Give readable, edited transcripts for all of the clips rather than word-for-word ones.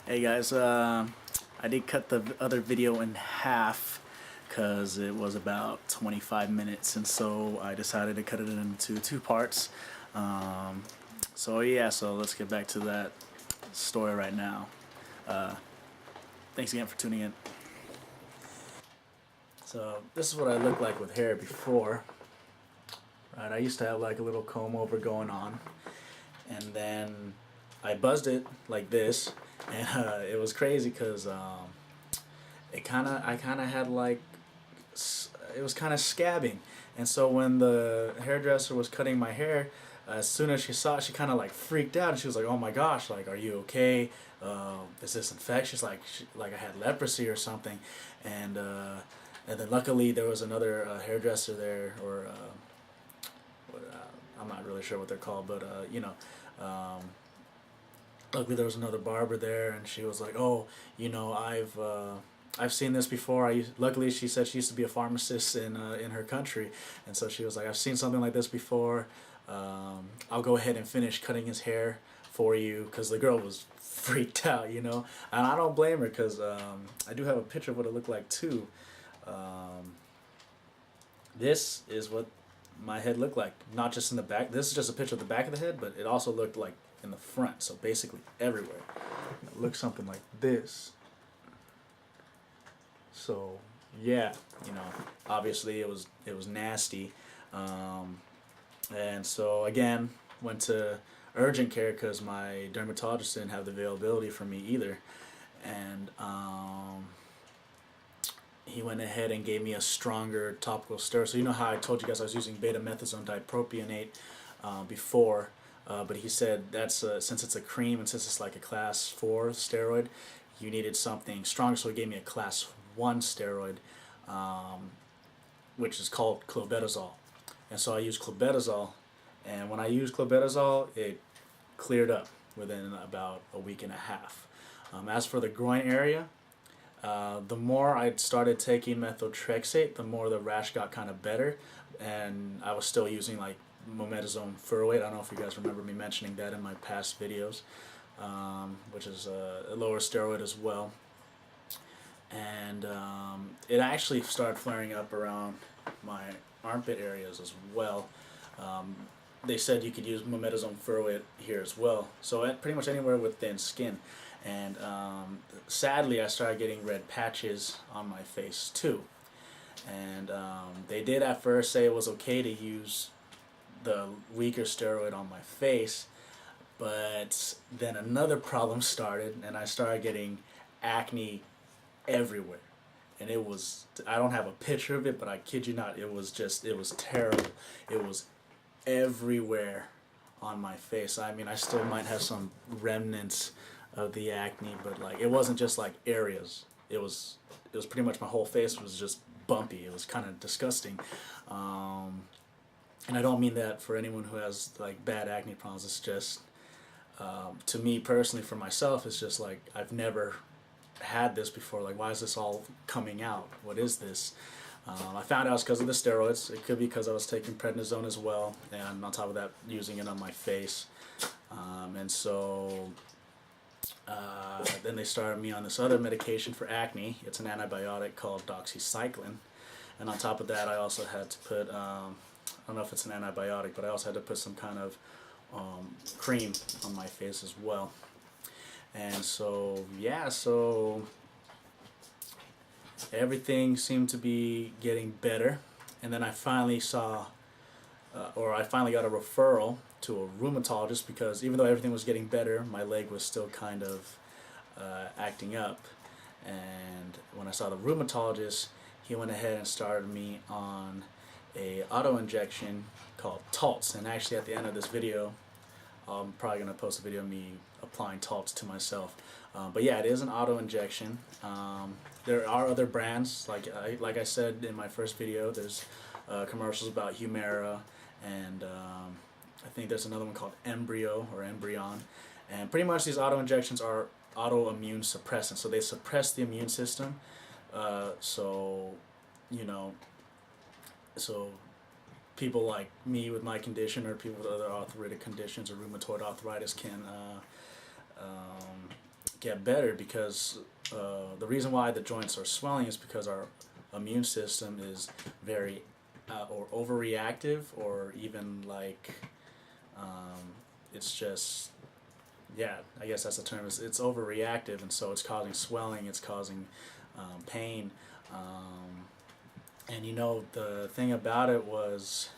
Hey guys, I did cut the other video in half because it was about 25 minutes, and so I decided to cut it into two parts. So yeah, so let's get back to that story right now. Thanks again for tuning in. So this is what I looked like with hair before. Right, I used to have like a little comb over going on, and then I buzzed it like this, and it was crazy because I kind of had like it was kind of scabbing, and so when the hairdresser was cutting my hair, as soon as she saw it, she kind of like freaked out, and she was like, "Oh my gosh, like, are you okay? Is this infectious? Like I had leprosy or something?" And then luckily there was another hairdresser there, or I'm not really sure what they're called, but um, luckily there was another barber there, and she was like, "Oh, I've seen this before." Luckily, she said she used to be a pharmacist in her country, and so she was like, "I've seen something like this before. I'll go ahead and finish cutting his hair for you," because the girl was freaked out, and I don't blame her, because I do have a picture of what it looked like too. This is what my head looked like, not just in the back. This is just a picture of the back of the head, but it also looked like in the front, so basically everywhere. It looked something like this. So yeah, obviously it was nasty, and so again went to urgent care because my dermatologist didn't have the availability for me either, and he went ahead and gave me a stronger topical steroid. So you know how I told you guys I was using betamethasone dipropionate before, but he said that's since it's a cream and since it's like a class 4 steroid, you needed something stronger. So he gave me a class 1 steroid, which is called clobetasol. And so I used clobetasol, and when I used clobetasol, it cleared up within about a week and a half. As for the groin area, the more I started taking methotrexate, the more the rash got kind of better, and I was still using like mometasone furoate. I don't know if you guys remember me mentioning that in my past videos, which is a lower steroid as well. And it actually started flaring up around my armpit areas as well. They said you could use mometasone furoate here as well, so at pretty much anywhere with thin skin. And sadly I started getting red patches on my face too, and they did at first say it was okay to use the weaker steroid on my face, but then another problem started, and I started getting acne everywhere. And it was, I don't have a picture of it, but I kid you not, it was terrible. It was everywhere on my face. I mean, I still might have some remnants of the acne, but like, it wasn't just like areas. It was pretty much my whole face was just bumpy. It was kind of disgusting. And I don't mean that for anyone who has like bad acne problems. It's just, to me personally, for myself, it's just like, I've never had this before. Like, why is this all coming out? What is this? I found out it's because of the steroids. It could be because I was taking prednisone as well, and on top of that, using it on my face. And so then they started me on this other medication for acne. It's an antibiotic called doxycycline. And on top of that, I also had to put, I don't know if it's an antibiotic, but I also had to put some kind of cream on my face as well. And so yeah, so everything seemed to be getting better, and then I finally saw, or I finally got a referral to a rheumatologist, because even though everything was getting better, my leg was still kind of acting up. And when I saw the rheumatologist, he went ahead and started me on a auto injection called Taltz. And actually at the end of this video, I'm probably going to post a video of me applying Taltz to myself. But yeah, it is an auto injection. There are other brands, like I said in my first video. There's commercials about Humira, and I think there's another one called Embryo or Embryon. And pretty much these auto injections are autoimmune suppressants, so they suppress the immune system. So people like me with my condition, or people with other arthritic conditions or rheumatoid arthritis, get better because the reason why the joints are swelling is because our immune system is very or overreactive, or even like it's just, yeah, I guess that's the term. It's overreactive, and so it's causing swelling, it's causing pain. And the thing about it was,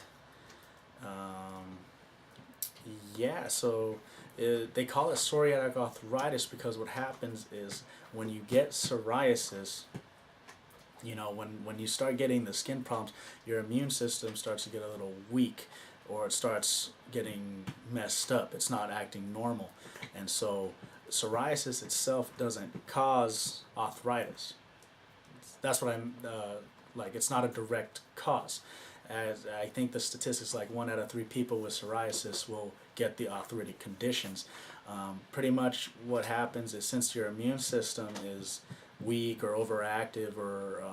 yeah, so they call it psoriatic arthritis because what happens is when you get psoriasis, when you start getting the skin problems, your immune system starts to get a little weak, or it starts getting messed up. It's not acting normal. And so psoriasis itself doesn't cause arthritis. That's what I'm like. It's not a direct cause. As I think the statistics, like 1 out of 3 people with psoriasis will get the arthritic conditions. Pretty much what happens is, since your immune system is weak or overactive, or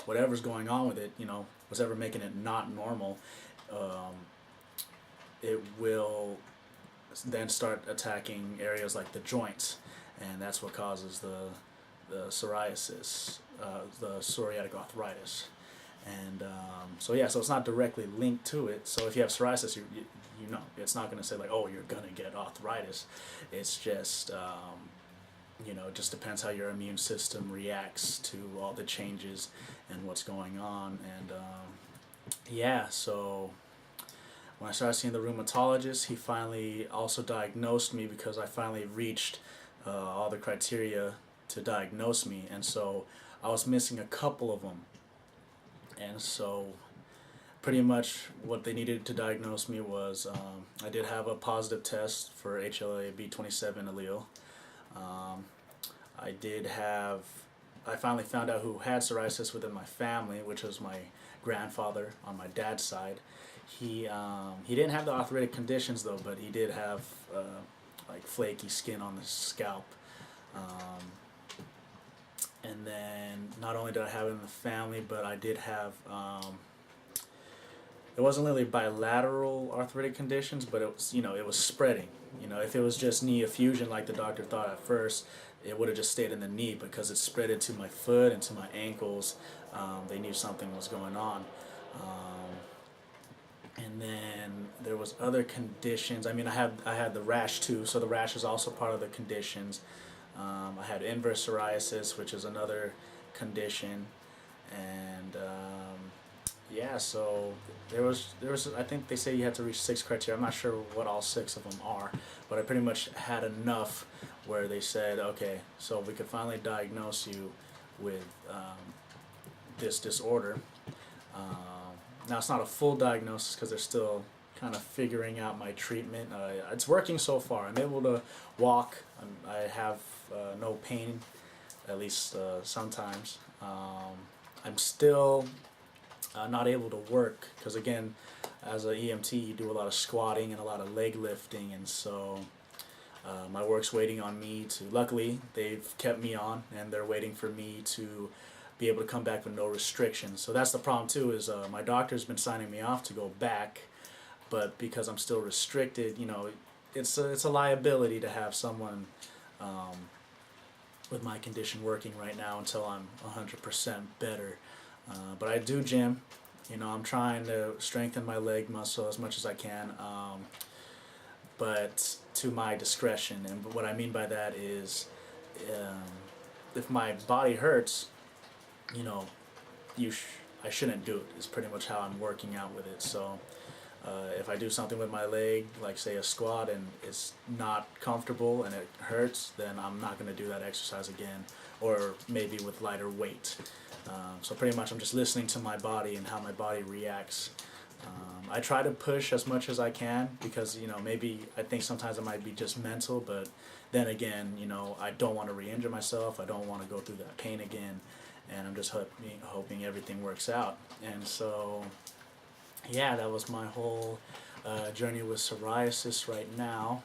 whatever's going on with it, whatever making it not normal, it will then start attacking areas like the joints, and that's what causes the psoriasis, the psoriatic arthritis. And so it's not directly linked to it. So if you have psoriasis, you it's not going to say like, oh, you're going to get arthritis. It's just it just depends how your immune system reacts to all the changes and what's going on. And so when I started seeing the rheumatologist, he finally also diagnosed me, because I finally reached all the criteria to diagnose me, and so I was missing a couple of them. And so pretty much what they needed to diagnose me was, I did have a positive test for HLA-B27 allele. I finally found out who had psoriasis within my family, which was my grandfather on my dad's side. He didn't have the arthritic conditions though, but he did have like flaky skin on the scalp. And then not only did I have it in the family, but I did have, it wasn't really bilateral arthritic conditions, but it was, it was spreading. If it was just knee effusion like the doctor thought at first, it would have just stayed in the knee, because it spread it to my foot and to my ankles. They knew something was going on. And then there was other conditions. I mean, I had the rash too, so the rash is also part of the conditions. I had inverse psoriasis, which is another condition, and so there was I think they say you had to reach 6 criteria. I'm not sure what all 6 of them are, but I pretty much had enough where they said, okay, so we could finally diagnose you with this disorder. Now it's not a full diagnosis because they're still kind of figuring out my treatment. It's working so far. I'm able to walk. I have no pain, at least sometimes. I'm still not able to work because, again, as an EMT, you do a lot of squatting and a lot of leg lifting, and so my work's waiting on me to. Luckily, they've kept me on, and they're waiting for me to be able to come back with no restrictions. So that's the problem too. Is my doctor's been signing me off to go back, but because I'm still restricted, it's a liability to have someone with my condition working right now until I'm 100% better. But I do gym. I'm trying to strengthen my leg muscle as much as I can, but to my discretion. And what I mean by that is, if my body hurts, I shouldn't do it. Is pretty much how I'm working out with it. So if I do something with my leg, like say a squat, and it's not comfortable and it hurts, then I'm not going to do that exercise again, or maybe with lighter weight. So pretty much I'm just listening to my body and how my body reacts. I try to push as much as I can because, maybe I think sometimes it might be just mental, but then again, I don't want to re-injure myself. I don't want to go through that pain again, and I'm just hoping everything works out. And so, yeah, that was my whole journey with psoriasis right now.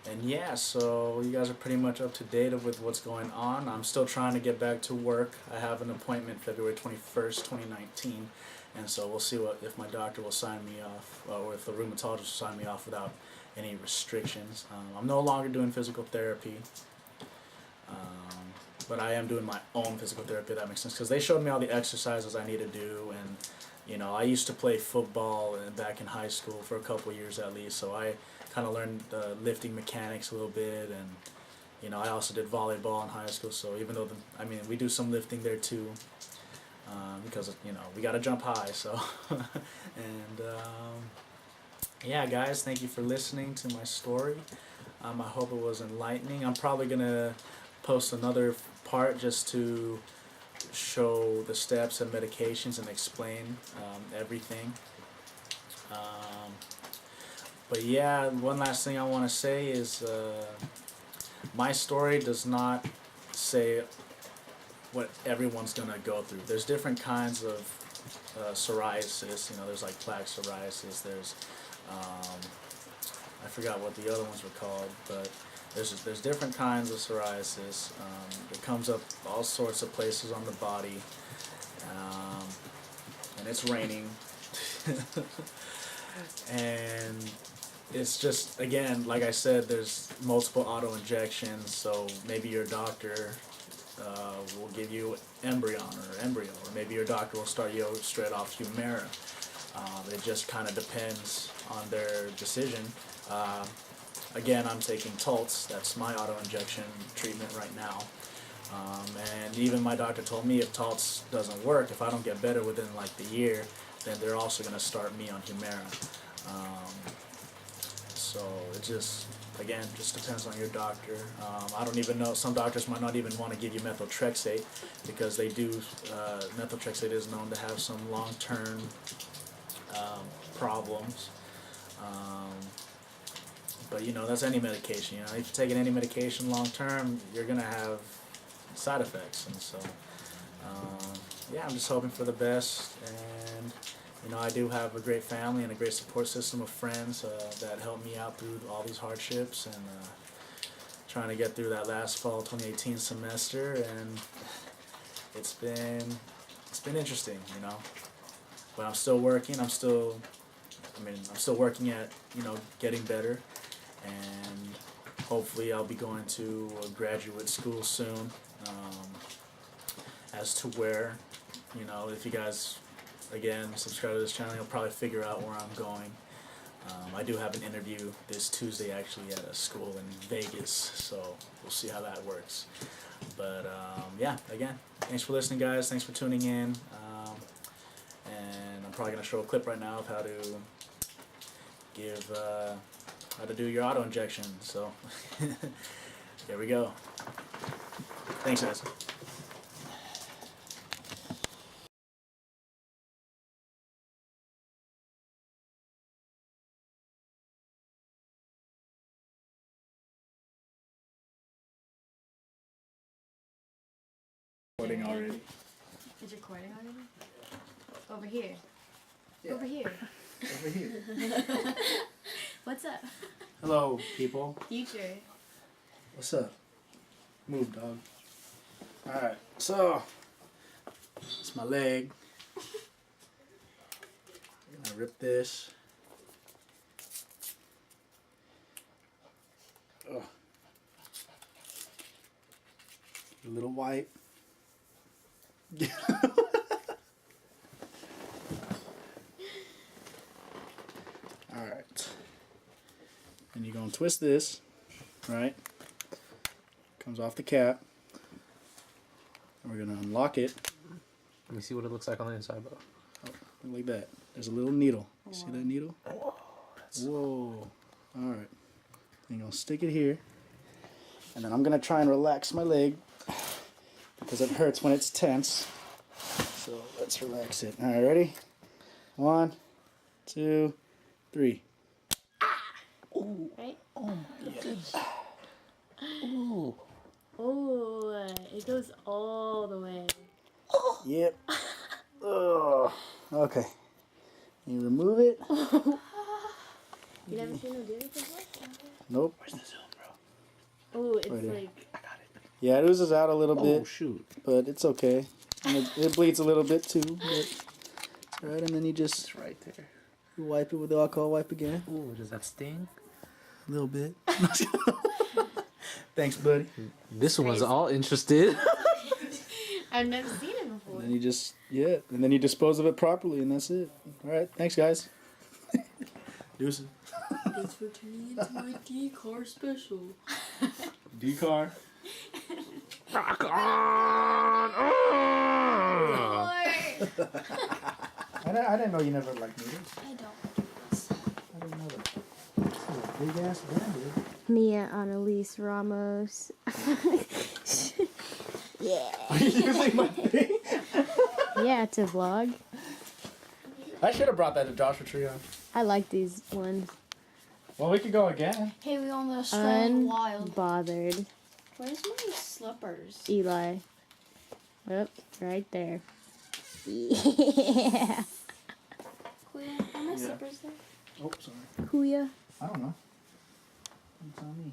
And yeah, so you guys are pretty much up to date with what's going on. I'm still trying to get back to work. I have an appointment February 21st, 2019, And so we'll see what if my doctor will sign me off, or if the rheumatologist will sign me off without any restrictions. I'm no longer doing physical therapy, but I am doing my own physical therapy, if that makes sense, because they showed me all the exercises I need to do. And you know, I used to play football back in high school for a couple of years at least, so I kind of learned lifting mechanics a little bit. And you know, I also did volleyball in high school, so even though we do some lifting there too, because you know, we gotta jump high. So and yeah, guys, thank you for listening to my story. I hope it was enlightening. I'm probably gonna post another part just to show the steps and medications and explain everything. But yeah, one last thing I want to say is my story does not say what everyone's gonna go through. There's different kinds of psoriasis. You know, there's like plaque psoriasis. There's I forgot what the other ones were called, but there's different kinds of psoriasis. It comes up all sorts of places on the body, and it's raining, and it's just, again, like I said, there's multiple auto injections. So maybe your doctor will give you embryo, or maybe your doctor will start you straight off Humira. It just kind of depends on their decision. Again, I'm taking Taltz. That's my auto-injection treatment right now. And even my doctor told me if Taltz doesn't work, if I don't get better within like the year, then they're also going to start me on Humira. So it just, again, just depends on your doctor. I don't even know, some doctors might not even want to give you methotrexate, because they do, methotrexate is known to have some long-term problems. But you know, that's any medication. You know, if you're taking any medication long term, you're gonna have side effects. And so, yeah, I'm just hoping for the best. And you know, I do have a great family and a great support system of friends that help me out through all these hardships, and trying to get through that last fall 2018 semester. And it's been interesting, you know. But I'm still working. I'm still working at, you know, getting better. And hopefully I'll be going to a graduate school soon, as to where, you know, if you guys, again, subscribe to this channel, you'll probably figure out where I'm going. I do have an interview this Tuesday, actually, at a school in Vegas, so we'll see how that works. But yeah, again, thanks for listening, guys. Thanks for tuning in. And I'm probably going to show a clip right now of how to do your auto injection. So here we go. Thanks, guys. Recording already. Is recording already? Over here. Yeah. Over here. Over here. What's up? Hello, people. Future. What's up? Move, dog. Alright, so it's my leg. I'm gonna rip this. Oh. A little white. Alright. And you're gonna twist this, right? Comes off the cap. And we're gonna unlock it. Let me see what it looks like on the inside, bro. Oh, like that. There's a little needle. You see that needle? Whoa. Alright. You're gonna stick it here. And then I'm gonna try and relax my leg, because it hurts when it's tense. So let's relax it. Alright, ready? 1, 2, 3. Ooh. Right? Oh my goodness. Ooh. Oh, it goes all the way. Yep. Oh. Okay. You remove it. You never seen him do this before? Nope. Where's the zoom, bro? Oh, it's Right here. like... I got it. Yeah, it oozes out a little bit. Oh, shoot. But it's okay. And it bleeds a little bit too, but it's Right, and then you just It's right there. wipe it with the alcohol wipe again. Ooh, does that sting? A little bit. Thanks, buddy. This one's all interested. I've never seen it before. And then you just, and then you dispose of it properly, and that's it. All right, thanks, guys. Deuces. Thanks for tuning into my D-car special. D-car. Rock on! Oh! I didn't know you never liked needles. I don't do this. I didn't know that. It's a big-ass band-aid. Mia Annalise Ramos. Yeah. Are you using my thing? Yeah, it's a vlog. I should have brought that to Joshua Tree on. I like these ones. Well, we could go again. Hey, we on the strong wild. Unbothered. Where's my slippers? Eli. Yep, right there. Yeah. Kuya, are my slippers there? Oh, sorry. Kuya. I don't know. It's on me.